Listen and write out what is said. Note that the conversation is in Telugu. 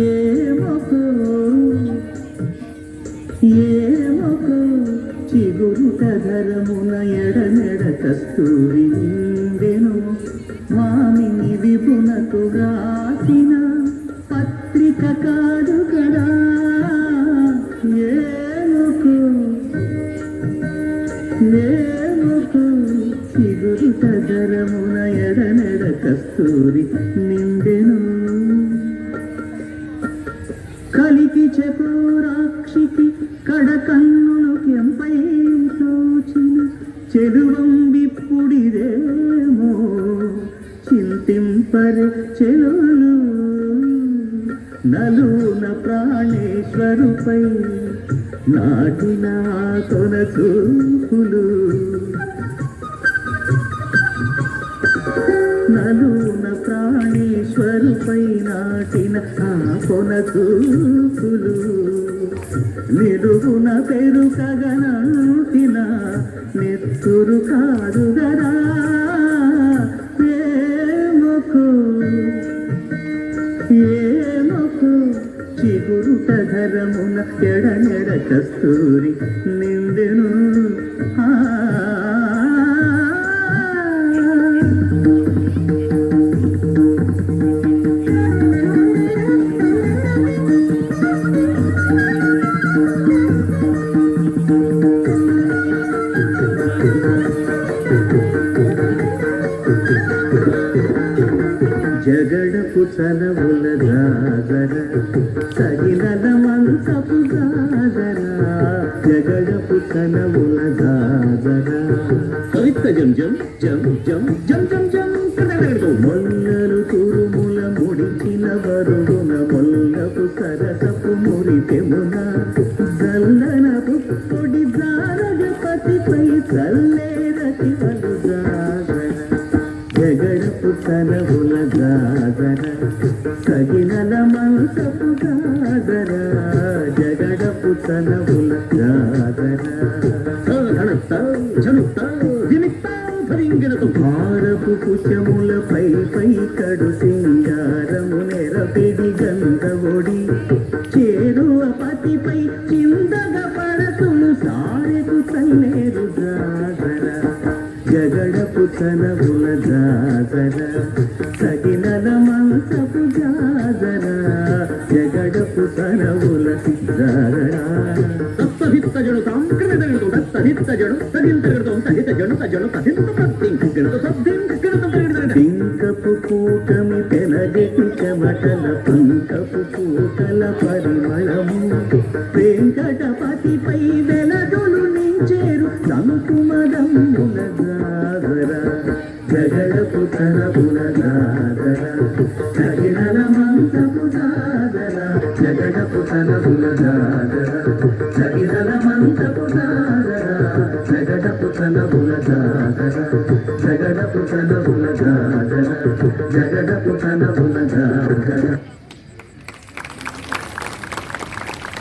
ఏమకో ఏమకో చిగురుట ధరమున ఎడనెడ కస్తూరి నిండెను మామిని విపునకు రాసిన పత్రిక కాదు కదా. ఏమకో ఏమకో చిగురుట ధరమున ఎడనెడ కస్తూరి నిండెను కలికి చకోరాక్షికి కడకన్నులు కెంపై తోచిన చెరువం విప్పుడిదేమో చింతింపరి చెలులు నలున ప్రాణేశ్వరుపై నాటిన కొన చూపులు నలున ప్రాణేశ్వరుపై నాటిన ఆ కొన చూపులు నిలువున పెరుకగనంటిన నెత్తురు కాదుగరా. ఏమకో ఏమకో చిగురుట ధరమున ఎడనెడ కస్తూరి నిండెను. జగడపు చలవుల జాగర సగినల మంచపు జాగర జగడపు చలవుల జాగర కవిత జం జం జం జం జం జం జం మొల్లలు తురుముల ముడిచిన బరువున మొల్లపు సరసపు మురిపెమున చల్లనపు పొడి జారగపతిపై చల్లేరటి పలు జాగర జగడపు చలవుల జాగర సగినల మంచపు జాగర జగడపు చలవుల జాగర భారపు కుశముల పై పై కడు సింగారము నెరపిడి గంధవొడి చేరువ పతిపై చిందగ పడతులు సారెకు చల్లేరు జాగర జగడపు చలవుల జాగర సగినల మంచపు జాగర జగడపు చలవుల జాగర తత్సహిత జడు తాంక్రమిదగడు తత్సహిత జడు తదింతగడు సహిత జడు తజడు తదింత ప్రతింకగడు తద్దింకగడు పింకపు కూటమి పెనగెటి చెమటల పంకపు కూటల పరిమళము వెంకటపతిపై వెలదులు నించేరు సంకుమదముల జాగర జగడపు చలవుల జాగర సగినల మంచపు జాగర జగడపు చలవుల జాగర సగినల మంచపు జాగర జగడపు చలవుల జాగర జగడపు చలవుల జాగర జగడపు చలవుల జాగర.